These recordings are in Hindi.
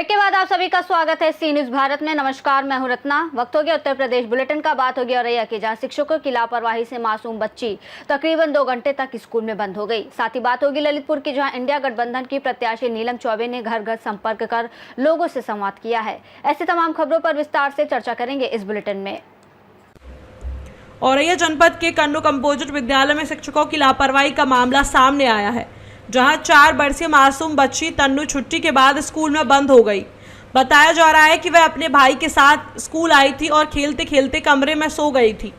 ब्रेक के बाद आप सभी का स्वागत है सी न्यूज भारत में। नमस्कार, मैं हूं रत्ना। वक्त हो गया उत्तर प्रदेश बुलेटिन का। बात होगी औरैया की, जहां शिक्षकों की लापरवाही से मासूम बच्ची तकरीबन 2 घंटे तक स्कूल में बंद हो गई। साथ ही बात होगी ललितपुर की, जहां इंडिया गठबंधन की प्रत्याशी नीलम चौबे ने घर घर संपर्क कर लोगों से संवाद किया है। ऐसी तमाम खबरों पर विस्तार से चर्चा करेंगे इस बुलेटिन में। औरैया जनपद के कन्नू कंपोजिट विद्यालय में शिक्षकों की लापरवाही का मामला सामने आया है, जहां 4 वर्षीय मासूम बच्ची तन्नू छुट्टी के बाद स्कूल में बंद हो गई। बताया जा रहा है कि वह अपने भाई के साथ स्कूल आई थी और खेलते खेलते कमरे में सो गई थी।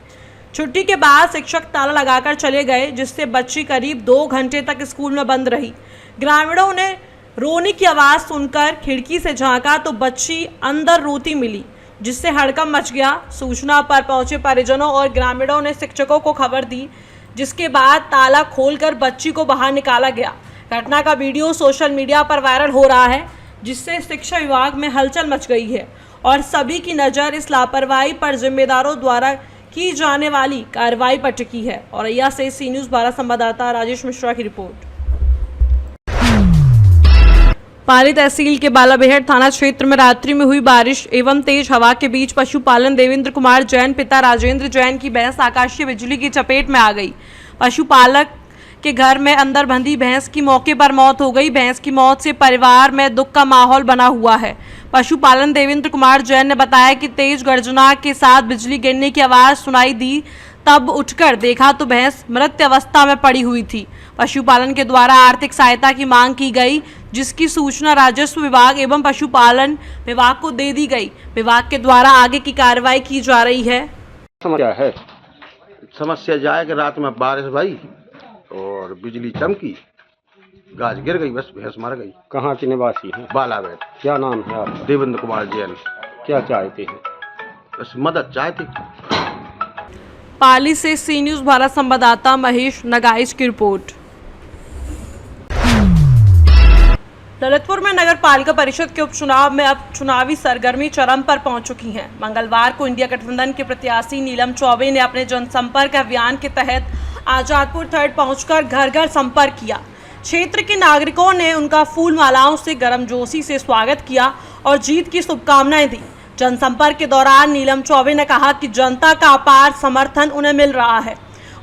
छुट्टी के बाद शिक्षक ताला लगाकर चले गए, जिससे बच्ची करीब 2 घंटे तक स्कूल में बंद रही। ग्रामीणों ने रोने की आवाज़ सुनकर खिड़की से झांका तो बच्ची अंदर रोती मिली, जिससे हड़कंप मच गया। सूचना पर पहुंचे परिजनों और ग्रामीणों ने शिक्षकों को खबर दी, जिसके बाद ताला खोलकर बच्ची को बाहर निकाला गया। घटना का वीडियो सोशल मीडिया पर वायरल हो रहा है, जिससे शिक्षा विभाग में हलचल मच गई है और सभी की नज़र इस लापरवाही पर जिम्मेदारों द्वारा की जाने वाली कार्रवाई पर टिकी है। औरैया से सी न्यूज़ 12 संवाददाता राजेश मिश्रा की रिपोर्ट। पाली तहसील के बालाबेहट थाना क्षेत्र में रात्रि में हुई बारिश एवं तेज हवा के बीच पशुपालन देवेंद्र कुमार जैन पिता राजेंद्र जैन की भैंस आकाशीय बिजली की चपेट में आ गई। पशुपालक के घर में अंदर बंधी भैंस की मौके पर मौत हो गई। भैंस की मौत से परिवार में दुख का माहौल बना हुआ है। पशुपालन देवेंद्र कुमार जैन ने बताया कि तेज गर्जना के साथ बिजली गिरने की आवाज़ सुनाई दी, तब उठकर देखा तो भैंस मृत अवस्था में पड़ी हुई थी। पशुपालन के द्वारा आर्थिक सहायता की मांग की गई, जिसकी सूचना राजस्व विभाग एवं पशुपालन विभाग को दे दी गई। विभाग के द्वारा आगे की कार्रवाई की जा रही है। समस्या जाए कि रात में बारिश भाई और बिजली चमकी, गाज गिर गई, बस भैंस मर गई। कहाँ के निवासी हैं? बालाबेट। क्या नाम है आपका? देवेंद्र कुमार जैन। क्या चाहते हैं? बस मदद चाहती। पाली से सी न्यूज़ 12 संवाददाता महेश नगाइश की रिपोर्ट। ललितपुर में नगर पालिका परिषद के उपचुनाव में अब चुनावी सरगर्मी चरम पर पहुंच चुकी है। मंगलवार को इंडिया गठबंधन के प्रत्याशी नीलम चौबे ने अपने जनसंपर्क अभियान के तहत आजादपुर थर्ड पहुंचकर घर घर संपर्क किया। क्षेत्र के नागरिकों ने उनका फूल मालाओं से गर्मजोशी से स्वागत किया और जीत की शुभकामनाएं दी। जनसंपर्क के दौरान नीलम चौबे ने कहा कि जनता का अपार समर्थन उन्हें मिल रहा है।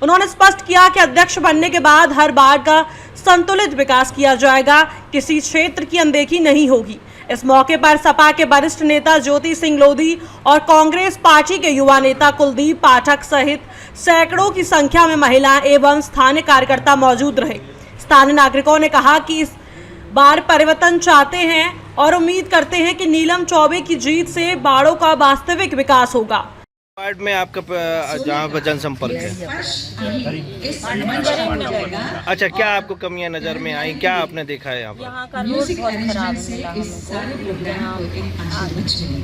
उन्होंने स्पष्ट किया कि अध्यक्ष बनने के बाद हर बार का संतुलित विकास किया जाएगा, किसी क्षेत्र की अनदेखी नहीं होगी। इस मौके पर सपा के वरिष्ठ नेता ज्योति सिंह लोधी और कांग्रेस पार्टी के युवा नेता कुलदीप पाठक सहित सैकड़ों की संख्या में महिलाएं एवं स्थानीय कार्यकर्ता मौजूद रहे। स्थानीय नागरिकों ने कहा कि इस बार परिवर्तन चाहते हैं और उम्मीद करते हैं कि नीलम चौबे की जीत से बाड़ों का वास्तविक विकास होगा। वार्ड में आपका जहाँ पर जनसंपर्क है, अच्छा, क्या आपको कमियां नजर में आई? क्या आपने देखा है यहाँ पर? यहाँ का रोड बहुत खराब मिला हमको।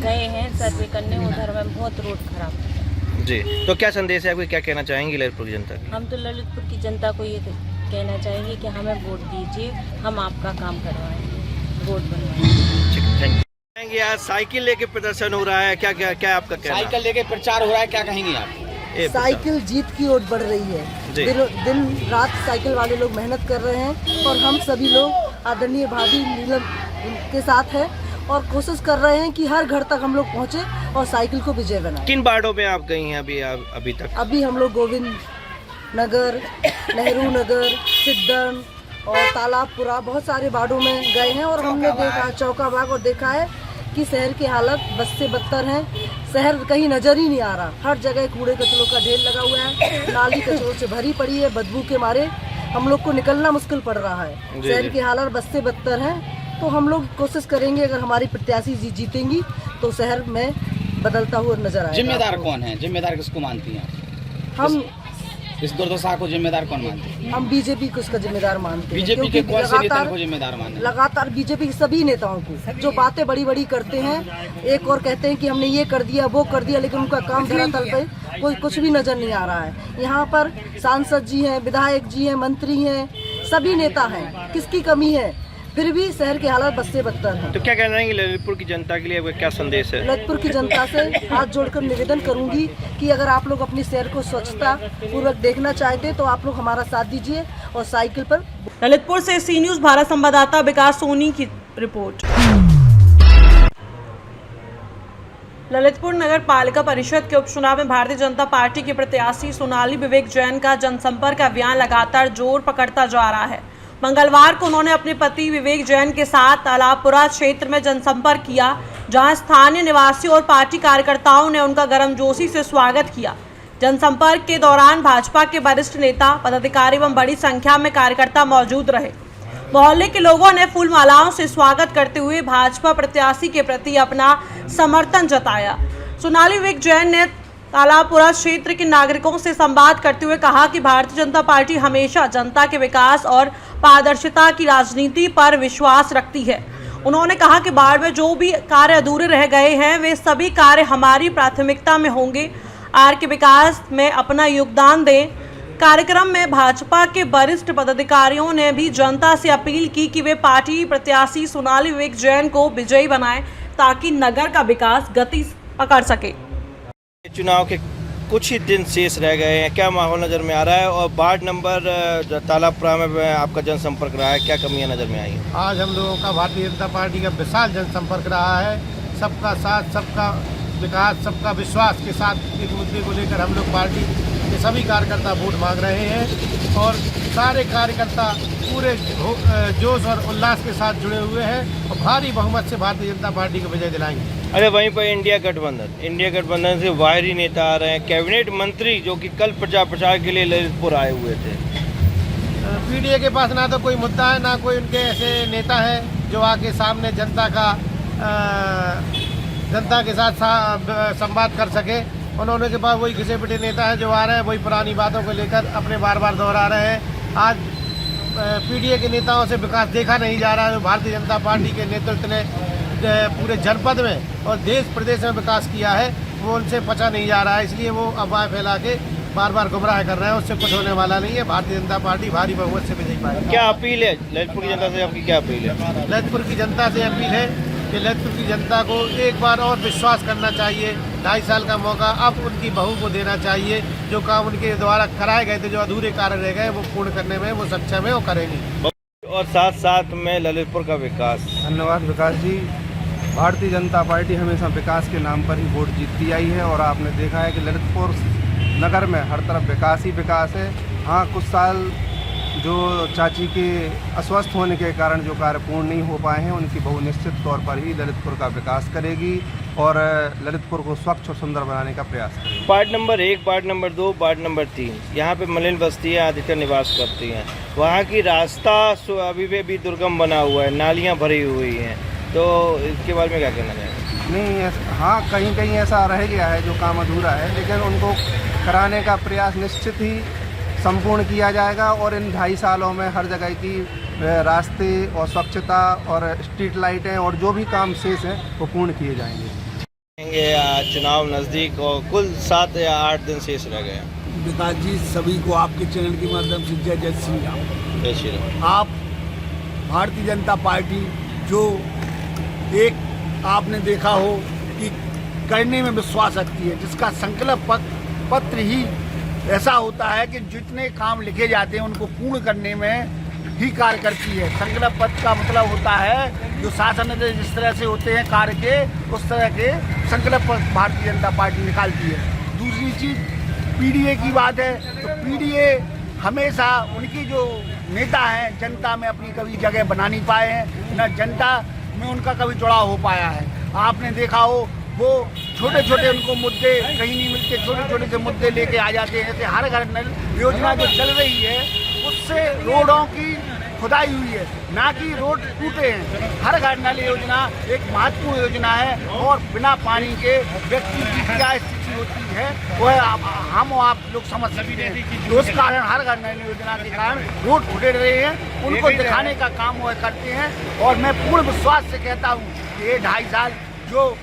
गए हैं सर्वे करने, उधर में बहुत रोड खराब है। जी, तो क्या संदेश है आपको, क्या कहना चाहेंगे ललितपुर की जनता? हम तो ललितपुर की जनता को ये कहना चाहेंगे कि हमें वोट दीजिए, हम आपका काम करवाएंगे, वोट बनवाएंगे। ठीक, थैंक यू। आज साइकिल लेके प्रदर्शन हो रहा है, क्या क्या क्या आपका कहना? साइकिल लेके प्रचार हो रहा है, क्या कहेंगे आप? साइकिल जीत की ओर बढ़ रही है। दिन रात साइकिल वाले लोग मेहनत कर रहे हैं और हम सभी लोग आदरणीय भाभी नीलम के साथ हैं और कोशिश कर रहे हैं कि हर घर तक हम लोग पहुंचे और साइकिल को विजय बनाएं। किन वार्डों में आप गई हैं अभी तक? अभी हम लोग गोविंद नगर, नेहरू नगर, सिद्धन और तालाबपुरा बहुत सारे वार्डों में गए हैं और हमने देखा चौका बाग और देखा है कि शहर की हालत बद से बदतर है। शहर कहीं नजर ही नहीं आ रहा, हर जगह कूड़े कचरों का ढेर लगा हुआ है, नाली कचरों से भरी पड़ी है। बदबू के मारे हम लोग को निकलना मुश्किल पड़ रहा है। शहर की हालत बद से बदतर है, तो हम लोग कोशिश करेंगे, अगर हमारी प्रत्याशी जीतेंगी तो शहर में बदलता हुआ नजर आएगा। जिम्मेदार कौन है? जिम्मेदार किसको मानती हैं? हम इस दुर्दशा को जिम्मेदार कौन मानते हैं? हम बीजेपी को इसका जिम्मेदार मानते हैं। बीजेपी के कौन से नेता को जिम्मेदार मानते हैं? लगातार बीजेपी के सभी नेताओं को, जो बातें बड़ी बड़ी करते हैं, एक और कहते हैं कि हमने ये कर दिया वो कर दिया, लेकिन उनका काम धरातल पे कोई कुछ भी नजर नहीं आ रहा है। यहाँ पर सांसद जी हैं, विधायक जी हैं, मंत्री हैं, सभी नेता हैं, किसकी कमी है? फिर भी शहर की हालत बद से बदतर है। तो क्या कहना है ललितपुर की जनता के लिए क्या संदेश है? ललितपुर की जनता से हाथ जोड़कर निवेदन करूंगी कि अगर आप लोग अपने शहर को स्वच्छता पूर्वक देखना चाहते तो आप लोग हमारा साथ दीजिए और साइकिल पर। ललितपुर से सी न्यूज़ 12 संवाददाता विकास सोनी की रिपोर्ट। ललितपुर नगर पालिका परिषद के उपचुनाव में भारतीय जनता पार्टी की प्रत्याशी सोनाली विवेक जैन का जनसंपर्क अभियान लगातार जोर पकड़ता जा रहा है। मंगलवार को उन्होंने अपने पति विवेक जैन के साथ तालाबपुरा क्षेत्र में जनसंपर्क किया, जहां स्थानीय निवासियों और पार्टी कार्यकर्ताओं ने उनका गर्मजोशी से स्वागत किया। जनसंपर्क के दौरान भाजपा के वरिष्ठ नेता, पदाधिकारी एवं बड़ी संख्या में कार्यकर्ता मौजूद रहे। मोहल्ले के लोगों ने फूल मालाओं से स्वागत करते हुए भाजपा प्रत्याशी के प्रति अपना समर्थन जताया। सोनाली विवेक जैन ने तालाबपुरा क्षेत्र के नागरिकों से संवाद करते हुए कहा कि भारतीय जनता पार्टी हमेशा जनता के विकास और पारदर्शिता की राजनीति पर विश्वास रखती है। उन्होंने कहा कि बाढ़ में जो भी कार्य अधूरे रह गए हैं, वे सभी कार्य हमारी प्राथमिकता में होंगे। आर के विकास में अपना योगदान दें। कार्यक्रम में भाजपा के वरिष्ठ पदाधिकारियों ने भी जनता से अपील की कि वे पार्टी प्रत्याशी सोनाली विवेक जैन को विजयी बनाएं, ताकि नगर का विकास गति पकड़ सके। चुनाव के कुछ ही दिन शेष रह गए हैं, क्या माहौल नज़र में आ रहा है? और वार्ड नंबर तालाबपुरा में आपका जनसंपर्क रहा है, क्या कमियां नज़र में आई हैं? आज हम लोगों का भारतीय जनता पार्टी का विशाल जनसंपर्क रहा है। सबका साथ, सबका विकास, सबका विश्वास के साथ एक मुद्दे को लेकर हम लोग पार्टी के सभी कार्यकर्ता वोट मांग रहे हैं और सारे कार्यकर्ता पूरे जोश और उल्लास के साथ जुड़े हुए हैं और भारी बहुमत से भारतीय जनता पार्टी को विजय दिलाएंगे। अरे वहीं पर इंडिया गठबंधन से बाहरी नेता आ रहे हैं, कैबिनेट मंत्री जो कि कल प्रचार के लिए ललितपुर आए हुए थे। पीडीए के पास ना तो कोई मुद्दा है, ना कोई उनके ऐसे नेता है जो आके सामने जनता के साथ संवाद कर सके। उन्होंने के पास वही घिसे पिटे नेता है जो आ रहे हैं, वही पुरानी बातों को लेकर अपने बार बार दोहरा रहे हैं। आज पीडीए के नेताओं से विकास देखा नहीं जा रहा है। भारतीय जनता पार्टी के नेतृत्व ने पूरे जनपद में और देश प्रदेश में विकास किया है, वो उनसे पचा नहीं जा रहा है। इसलिए वो अफवाह फैला के बार बार गुमराह कर रहे हैं, उससे कुछ होने वाला नहीं है। भारतीय जनता पार्टी भारी बहुमत से विजयी पाएगी। क्या अपील है ललितपुर की जनता से? आपकी क्या अपील है? ललितपुर की जनता से अपील है कि ललितपुर की जनता को एक बार और विश्वास करना चाहिए। 2.5 साल का मौका अब उनकी बहू को देना चाहिए। जो काम उनके द्वारा कराए गए थे, जो अधूरे कार्य रह गए, वो पूर्ण करने में वो सक्षम है, वो करेंगी। और साथ साथ में ललितपुर का विकास। धन्यवाद विकास जी। भारतीय जनता पार्टी हमेशा विकास के नाम पर ही वोट जीतती आई है और आपने देखा है कि ललितपुर नगर में हर तरफ विकास ही विकास है। हाँ, कुछ साल जो चाची के अस्वस्थ होने के कारण जो कार्य पूर्ण नहीं हो पाए हैं, उनकी बहू निश्चित तौर पर ही ललितपुर का विकास करेगी और ललितपुर को स्वच्छ और सुंदर बनाने का प्रयास करेगी। Ward number 1, ward number 2, ward number 3, यहाँ पे मलिन बस्तियाँ अधिकतर निवास करती हैं। वहाँ की रास्ता अभी भी दुर्गम बना हुआ है, नालियाँ भरी हुई हैं, तो इसके बारे में क्या कहना चाहेंगे? नहीं, हाँ, कहीं कहीं ऐसा रह गया है जो काम अधूरा है, लेकिन उनको कराने का प्रयास निश्चित ही संपूर्ण किया जाएगा और इन 2.5 सालों में हर जगह की रास्ते और स्वच्छता और स्ट्रीट लाइटें और जो भी काम शेष हैं वो पूर्ण किए जाएंगे। चुनाव नज़दीक और कुल 7 या 8 दिन शेष रह गए। विकास जी, सभी को आपके चैनल के माध्यम से जय श्री राम। जय श्री राम। आप भारतीय जनता पार्टी जो एक आपने देखा हो कि करने में विश्वास रखती है, जिसका संकल्प पत्र ही ऐसा होता है कि जितने काम लिखे जाते हैं उनको पूर्ण करने में ही कार्य करती है। संकल्प पत्र का मतलब होता है जो शासन जिस तरह से होते हैं कार्य के, उस तरह के संकल्प पत्र भारतीय जनता पार्टी निकालती है। दूसरी चीज़ पीडीए की बात है, तो पीडीए हमेशा उनकी जो नेता हैं जनता में अपनी कभी जगह बना नहीं पाए हैं, न जनता में उनका कभी जुड़ाव हो पाया है। आपने देखा हो वो छोटे छोटे उनको मुद्दे कहीं नहीं मिलते, छोटे छोटे से मुद्दे लेके आ जाते हैं। जैसे हर घर नल योजना जो चल रही है उससे रोडों की खुदाई हुई है, ना कि रोड टूटे हैं। हर घर नल योजना एक महत्वपूर्ण योजना है और बिना पानी के व्यक्ति की क्या स्थिति होती है वह हम आप लोग समझ सकते हैं। तो उस कारण हर घर नल योजना के कारण रोड टूटे रहे हैं, उनको दिखाने का काम वह करते हैं। और मैं पूर्ण विश्वास से कहता हूँ कि ये 2.5 साल जो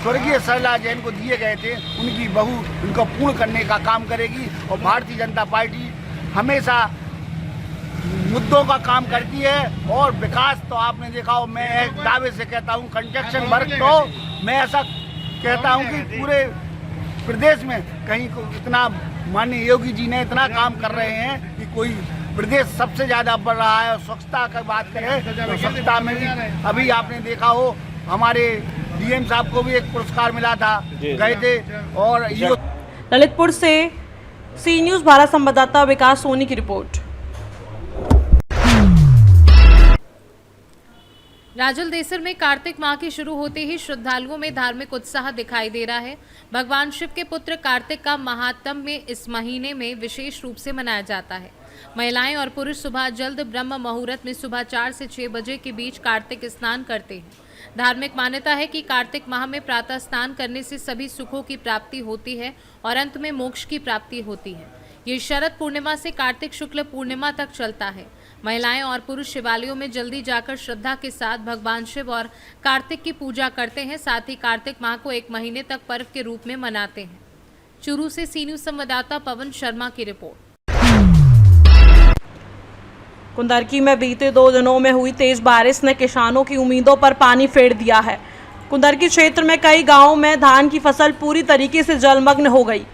स्वर्गीय सरला जैन को दिए गए थे, उनकी बहू उनको पूर्ण करने का काम करेगी। और भारतीय जनता पार्टी हमेशा मुद्दों का काम करती है और विकास तो आपने देखा हो। मैं एक दावे से कहता हूँ कंस्ट्रक्शन वर्क तो मैं ऐसा कहता हूँ कि पूरे प्रदेश में कहीं इतना माननीय योगी जी ने इतना काम कर रहे हैं कि कोई प्रदेश सबसे ज़्यादा बढ़ रहा है। और स्वच्छता की बात करें तो स्वच्छता में भी अभी आपने देखा हो हमारे डीएम साहब को भी एक पुरस्कार मिला था, गए थे। और ये ललितपुर से सी न्यूज़ भारत संवाददाता विकास सोनी की रिपोर्ट। राजलदेसर में कार्तिक माह की शुरू होते ही श्रद्धालुओं में धार्मिक उत्साह दिखाई दे रहा है। भगवान शिव के पुत्र कार्तिक का महात्म में इस महीने में विशेष रूप से मनाया जाता है। महिलाएं और पुरुष सुबह जल्द ब्रह्म मुहूर्त में सुबह 4 से 6 बजे के बीच कार्तिक स्नान करते हैं। धार्मिक मान्यता है कि कार्तिक माह में प्रातः स्नान करने से सभी सुखों की प्राप्ति होती है और अंत में मोक्ष की प्राप्ति होती है। ये शरद पूर्णिमा से कार्तिक शुक्ल पूर्णिमा तक चलता है। महिलाएं और पुरुष शिवालयों में जल्दी जाकर श्रद्धा के साथ भगवान शिव और कार्तिक की पूजा करते हैं। साथ ही कार्तिक माह को 1 महीने तक पर्व के रूप में मनाते हैं। चूरू से सी न्यूज़ संवाददाता पवन शर्मा की रिपोर्ट। कुंदरकी में बीते 2 दिनों में हुई तेज बारिश ने किसानों की उम्मीदों पर पानी फेर दिया है। कुंदरकी क्षेत्र में कई गांवों में धान की फसल पूरी तरीके से जलमग्न हो गई,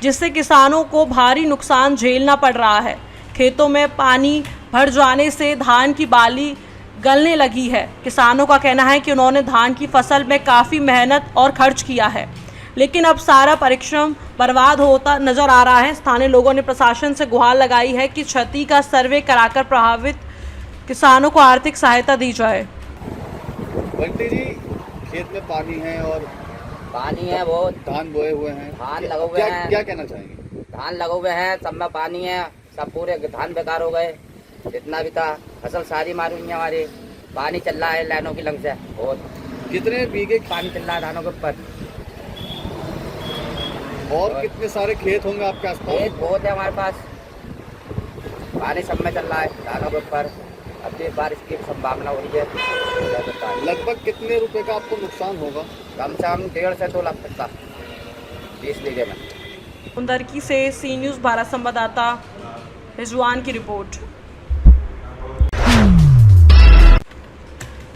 जिससे किसानों को भारी नुकसान झेलना पड़ रहा है। खेतों में पानी भर जाने से धान की बाली गलने लगी है। किसानों का कहना है कि उन्होंने धान की फसल में काफ़ी मेहनत और खर्च किया है, लेकिन अब सारा परिश्रम बर्बाद होता नजर आ रहा है। स्थानीय लोगों ने प्रशासन से गुहार लगाई है कि क्षति का सर्वे कराकर प्रभावित किसानों को आर्थिक सहायता दी जाए। बंटी जी, खेत में पानी है और पानी है, बहुत धान बोए हुए हैं, धान लगे हुए हैं। क्या कहना चाहेंगे? धान लगे हुए हैं, सब में पानी है, सब पूरे धान बेकार हो गए। जितना भी था फसल सारी मारी हुई है हमारी। पानी चल रहा है लाइनों की लंग से बहुत। कितने बीघे पानी चल रहा है धानों के ऊपर? और कितने सारे खेत होंगे आपके आसपास? खेत बहुत है हमारे पास, पानी सब में चल रहा है धानों के ऊपर। अब भी बारिश की संभावना हो रही है। लगभग कितने रुपए का आपको नुकसान होगा? कम से कम 1.5 से 2 लाख तक का 20 बीघे में। कुंदरकी से सी न्यूज़ भारत संवाददाता रिजवान की रिपोर्ट।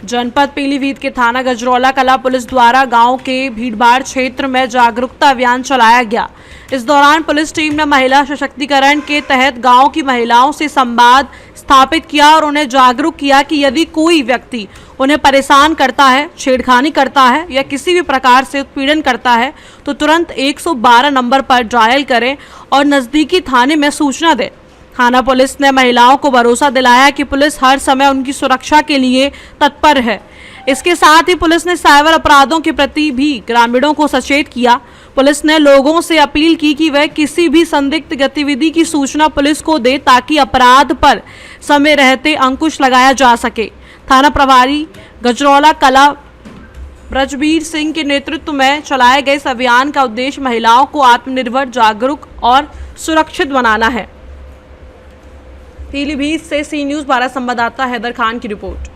जनपद पीलीभीत के थाना गजरौला कला पुलिस द्वारा गांव के भीड़भाड़ क्षेत्र में जागरूकता अभियान चलाया गया। इस दौरान पुलिस टीम ने महिला सशक्तिकरण के तहत गांव की महिलाओं से संवाद स्थापित किया और उन्हें जागरूक किया कि यदि कोई व्यक्ति उन्हें परेशान करता है, छेड़खानी करता है या किसी भी प्रकार से उत्पीड़न करता है तो तुरंत 112 नंबर पर डायल करें और नज़दीकी थाने में सूचना दें। थाना पुलिस ने महिलाओं को भरोसा दिलाया कि पुलिस हर समय उनकी सुरक्षा के लिए तत्पर है। इसके साथ ही पुलिस ने साइबर अपराधों के प्रति भी ग्रामीणों को सचेत किया। पुलिस ने लोगों से अपील की कि वह किसी भी संदिग्ध गतिविधि की सूचना पुलिस को दे ताकि अपराध पर समय रहते अंकुश लगाया जा सके। थाना प्रभारी गजरौला कला ब्रजबीर सिंह के नेतृत्व में चलाए गए इस अभियान का उद्देश्य महिलाओं को आत्मनिर्भर, जागरूक और सुरक्षित बनाना है। पीलीभीत से सी न्यूज़ भारत संवाददाता हैदर खान की रिपोर्ट।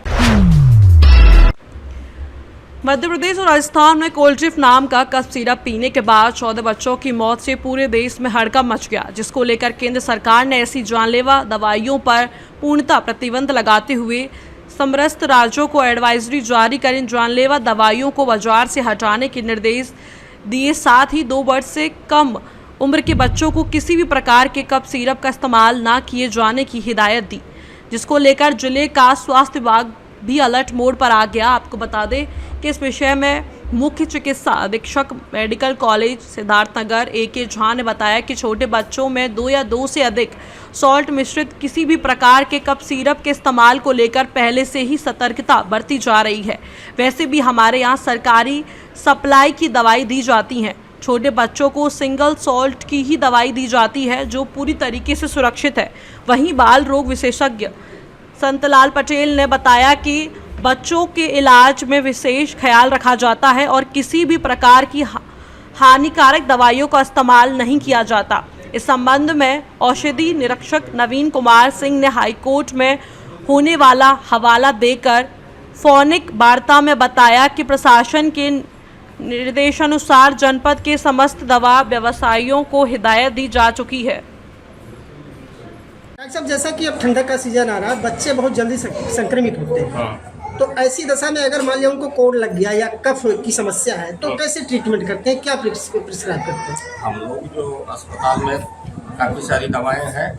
मध्य प्रदेश और राजस्थान में कोल्ड्रिप नाम का कफ सिरप पीने के बाद 14 बच्चों की मौत से पूरे देश में हड़कंप मच गया, जिसको लेकर केंद्र सरकार ने ऐसी जानलेवा दवाइयों पर पूर्णतः प्रतिबंध लगाते हुए समस्त राज्यों को एडवाइजरी जारी कर इन जानलेवा दवाइयों को बाजार से हटाने के निर्देश दिए। साथ ही 2 वर्ष से कम उम्र के बच्चों को किसी भी प्रकार के कफ सिरप का इस्तेमाल न किए जाने की हिदायत दी, जिसको लेकर जिले का स्वास्थ्य विभाग भी अलर्ट मोड पर आ गया। आपको बता दें कि इस विषय में मुख्य चिकित्सा अधीक्षक medical college Siddharthnagar AK Jha ने बताया कि छोटे बच्चों में 2 या 2 से अधिक सॉल्ट मिश्रित किसी भी प्रकार के कफ सिरप के इस्तेमाल को लेकर पहले से ही सतर्कता बरती जा रही है। वैसे भी हमारे यहाँ सरकारी सप्लाई की दवाई दी जाती हैं। छोटे बच्चों को सिंगल सॉल्ट की ही दवाई दी जाती है जो पूरी तरीके से सुरक्षित है। वहीं बाल रोग विशेषज्ञ संतलाल पटेल ने बताया कि बच्चों के इलाज में विशेष ख्याल रखा जाता है और किसी भी प्रकार की हानिकारक दवाइयों का इस्तेमाल नहीं किया जाता। इस संबंध में औषधि निरीक्षक नवीन कुमार सिंह ने हाईकोर्ट में होने वाला हवाला देकर फोनिक वार्ता में बताया कि प्रशासन के निर्देशानुसार जनपद के समस्त दवा व्यवसायियों को हिदायत दी जा चुकी है। डॉक्टर साहब, जैसा कि अब ठंडक का सीजन आ रहा है, बच्चे बहुत जल्दी संक्रमित होते हैं। तो ऐसी दशा में अगर मान लिया उनको कोड लग गया या कफ की समस्या है तो कैसे ट्रीटमेंट करते हैं, क्या प्रिस्क्राइब करते हैं? हम लोग जो अस्पताल में काफ़ी सारी दवाएं हैं,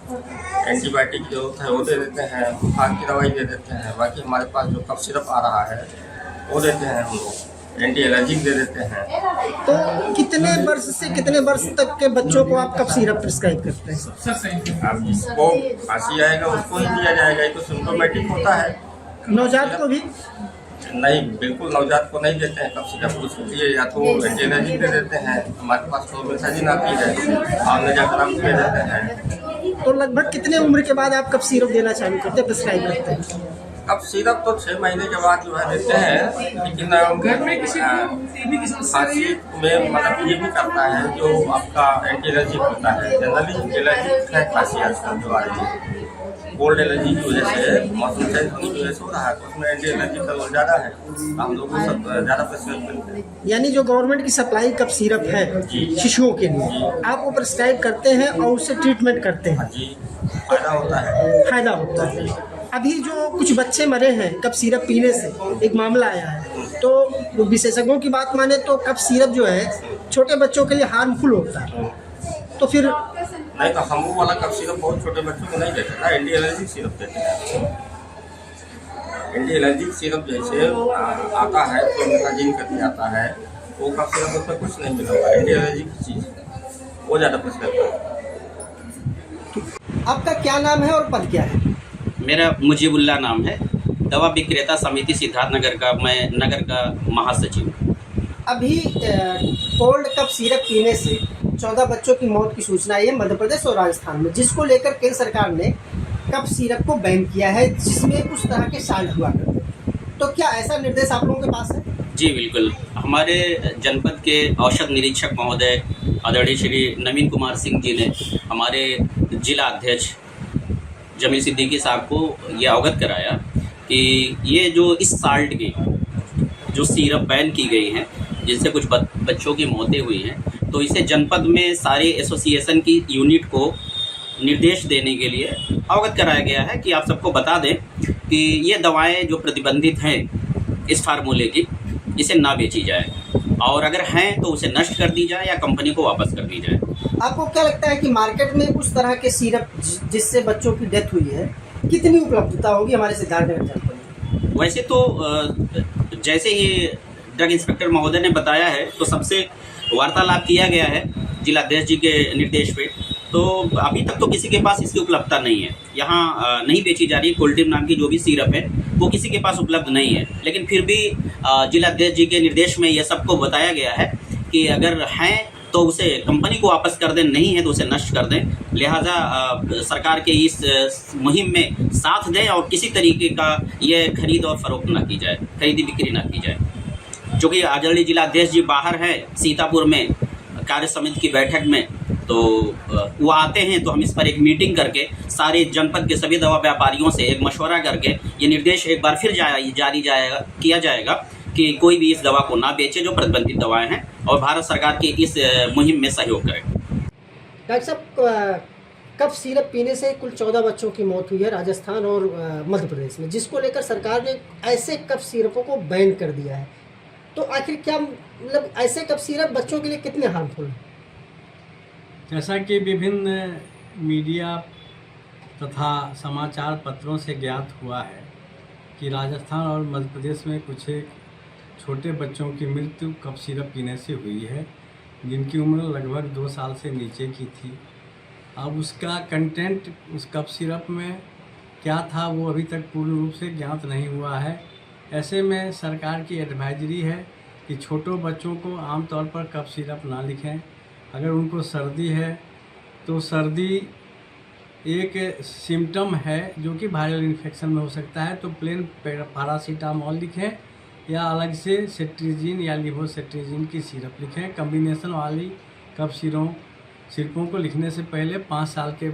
एंटीबायोटिक जो होता है वो दे देते हैं, बुखार की दवाई दे देते हैं। बाकी हमारे पास जो कफ सिरप आ रहा है वो देते हैं हम लोग। एंटी एलर्जिक दे देते हैं। तो कितने वर्ष से कितने वर्ष तक के बच्चों को आप कफ सिरप प्रिस्क्राइब करते हैं? अब जिसको खांसी आएगा उसको ही दिया जाएगा, ये तो सिम्टोमेटिक होता है। नवजात को भी? नहीं, बिल्कुल नवजात को नहीं देते हैं कफ सिरप, उसके लिए या तो एंटी एलर्जिक दे देते हैं। हमारे पास तो मेसाजिन आती है, हमने जाकर आप दे देते हैं। तो लगभग कितने उम्र के बाद आप कफ सिरप देना चालू करते हैं, प्रिस्क्राइब करते हैं? कफ सिरप तो 6 महीने के बाद जो है देते हैं, लेकिन खांसी में मतलब ये भी करता है जो आपका एंटी एलर्जिक होता है। जनरली एलर्जिक है खांसी आजकल जो आ रही है, कोल्ड एलर्जी की वजह से, मौसम चेंज होने की वजह से हो रहा है, तो उसमें एंटी एलर्जी का रोल ज़्यादा है, हम लोग को सब ज़्यादा प्रिस्क्राइब करते हैं। यानी जो गवर्नमेंट की सप्लाई कफ सिरप है शिशुओं के लिए, आप वो प्रिस्क्राइब करते हैं और उससे ट्रीटमेंट करते हैं? जी, फायदा होता है। फायदा होता है। अभी जो कुछ बच्चे मरे हैं कफ सिरप पीने से, एक मामला आया है, तो विशेषज्ञों की बात माने तो कफ सिरप जो है छोटे बच्चों के लिए हार्मफुल होता है, तो फिर नहीं तो हम वो वाला कफ सिरप बहुत छोटे बच्चों को नहीं देते ना, एंटी एलर्जिक सिरप देते हैं। एंटी एलर्जिक सिरप जैसे आता है तो मेसाजिन करके आता है, वो कफ सिरप उसमें कुछ नहीं मिला हुआ, एंटी एलर्जिक की चीज़ वो ज़्यादा प्रिस्क्राइब करता है। आपका क्या नाम है और पद क्या है? मेरा मुजीबुल्ला नाम है, दवा विक्रेता समिति सिद्धार्थनगर का मैं नगर का महासचिव। अभी कोल्ड कफ सिरप पीने से 14 बच्चों की मौत की सूचना आई है मध्य प्रदेश और राजस्थान में, जिसको लेकर केंद्र सरकार ने कफ सिरप को बैन किया है, जिसमें कुछ तरह के साल्ट हुआ करते। तो क्या ऐसा निर्देश आप लोगों के पास है? जी बिल्कुल, हमारे जनपद के औषध निरीक्षक महोदय आदरणीय श्री नवीन कुमार सिंह जी ने हमारे जिला अध्यक्ष जमील सिद्दीकी साहब को ये अवगत कराया कि ये जो इस साल्ट की जो सिरप बैन की गई है, जिनसे कुछ बच्चों की मौतें हुई हैं, तो इसे जनपद में सारे एसोसिएशन की यूनिट को निर्देश देने के लिए अवगत कराया गया है कि आप सबको बता दें कि ये दवाएं जो प्रतिबंधित हैं इस फार्मूले की, इसे ना बेची जाए, और अगर हैं तो उसे नष्ट कर दी जाए या कंपनी को वापस कर दी जाए। आपको क्या लगता है कि मार्केट में उस तरह के सिरप जिससे बच्चों की डेथ हुई है, कितनी उपलब्धता होगी हमारे सिद्धार्थनगर जनपद में? वैसे तो जैसे ही ड्रग इंस्पेक्टर महोदय ने बताया है, तो सबसे वार्तालाप किया गया है जिलाध्यक्ष जी के निर्देश पे, तो अभी तक तो किसी के पास इसकी उपलब्धता नहीं है। यहाँ नहीं बेची जा रही कोल्ड्रिम नाम की जो भी सिरप है, वो किसी के पास उपलब्ध नहीं है, लेकिन फिर भी जिलाध्यक्ष जी के निर्देश में यह सबको बताया गया है कि अगर हैं तो उसे कंपनी को वापस कर दें, नहीं है तो उसे नष्ट कर दें। लिहाजा सरकार के इस मुहिम में साथ दें और किसी तरीके का ये खरीद और फरोख्त ना की जाए, खरीदी बिक्री ना की जाए। चूँकि आदरणीय जिलाध्यक्ष जी बाहर हैं सीतापुर में कार्य समिति की बैठक में, तो वो आते हैं तो हम इस पर एक मीटिंग करके सारे जनपद के सभी दवा व्यापारियों से एक मशवरा करके ये निर्देश एक बार फिर जारी किया जाएगा कि कोई भी इस दवा को ना बेचे जो प्रतिबंधित दवाएं हैं, और भारत सरकार की इस मुहिम में सहयोग करें। डॉक्टर साहब, कफ सिरप पीने से कुल 14 बच्चों की मौत हुई है राजस्थान और मध्य प्रदेश में, जिसको लेकर सरकार ने ऐसे कफ सिरपों को बैन कर दिया है। तो आखिर क्या मतलब ऐसे कफ सिरप बच्चों के लिए कितने हार्मफुल हैं? जैसा कि विभिन्न मीडिया तथा समाचार पत्रों से ज्ञात हुआ है कि राजस्थान और मध्य प्रदेश में कुछ छोटे बच्चों की मृत्यु कफ सिरप पीने से हुई है, जिनकी उम्र लगभग 2 साल से नीचे की थी। अब उसका कंटेंट उस कफ सिरप में क्या था वो अभी तक पूर्ण रूप से ज्ञात नहीं हुआ है। ऐसे में सरकार की एडवाइजरी है कि छोटों बच्चों को आमतौर पर कफ सिरप ना लिखें। अगर उनको सर्दी है तो सर्दी एक सिम्टम है जो कि वायरल इन्फेक्शन में हो सकता है, तो प्लेन पैरासीटामोल लिखें या अलग से सेट्रिजिन या लिवोसेट्रिजिन की सिरप लिखें। कम्बिनेशन वाली कफ सिरपों को लिखने से पहले 5 साल के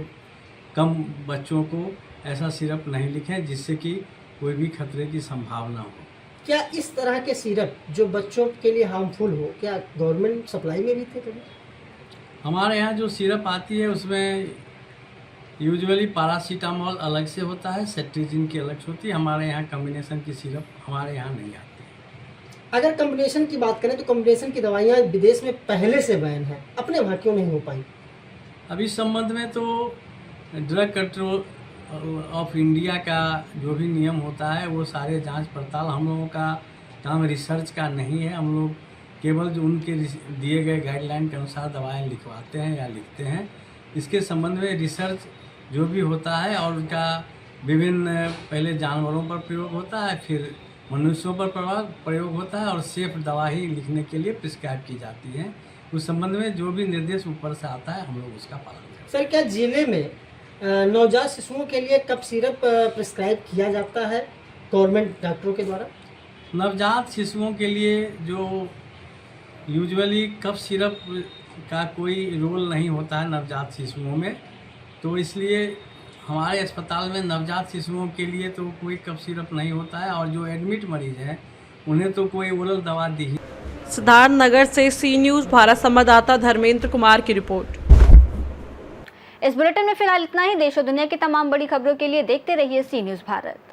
कम बच्चों को ऐसा सिरप नहीं लिखें जिससे कि कोई भी खतरे की संभावना हो। क्या इस तरह के सिरप जो बच्चों के लिए हार्मफुल हो, क्या गवर्नमेंट सप्लाई में भी थे कभी? हमारे यहाँ जो सिरप आती है उसमें यूजुअली पैरासीटामोल अलग से होता है, सेट्रिजिन की अलग से होती है। हमारे यहाँ कम्बिनेशन की सिरप हमारे यहाँ नहीं आती। अगर कम्बिनेशन की बात करें तो कम्बिनेशन की दवाइयाँ विदेश में पहले से बैन है, अपने वहाँ क्यों नहीं हो पाई? अभी इस संबंध में तो ड्रग कंट्रोल ऑफ इंडिया का जो भी नियम होता है वो सारे जांच पड़ताल हम लोगों का काम रिसर्च का नहीं है। हम लोग केवल जो उनके दिए गए गाइडलाइन के अनुसार दवाएं लिखवाते हैं या लिखते हैं। इसके संबंध में रिसर्च जो भी होता है और उनका विभिन्न पहले जानवरों पर प्रयोग होता है, फिर मनुष्यों पर प्रयोग होता है और सेफ दवा ही लिखने के लिए प्रिस्क्राइब की जाती है। उस संबंध में जो भी निर्देश ऊपर से आता है हम लोग उसका पालन करते हैं। सर, क्या जिले में नवजात शिशुओं के लिए कफ सिरप प्रिस्क्राइब किया जाता है गवर्नमेंट डॉक्टरों के द्वारा? नवजात शिशुओं के लिए जो यूजुअली कफ सिरप का कोई रोल नहीं होता है नवजात शिशुओं में, तो इसलिए हमारे अस्पताल में नवजात शिशुओं के लिए तो कोई कफ सिरप नहीं होता है और जो एडमिट मरीज हैं उन्हें तो कोई ओरल दवा दी ही। सिद्धार्थ नगर से सी न्यूज़ भारत संवाददाता धर्मेंद्र कुमार की रिपोर्ट। इस बुलेटिन में फिलहाल इतना ही। देश और दुनिया की तमाम बड़ी खबरों के लिए देखते रहिए सी न्यूज़ भारत।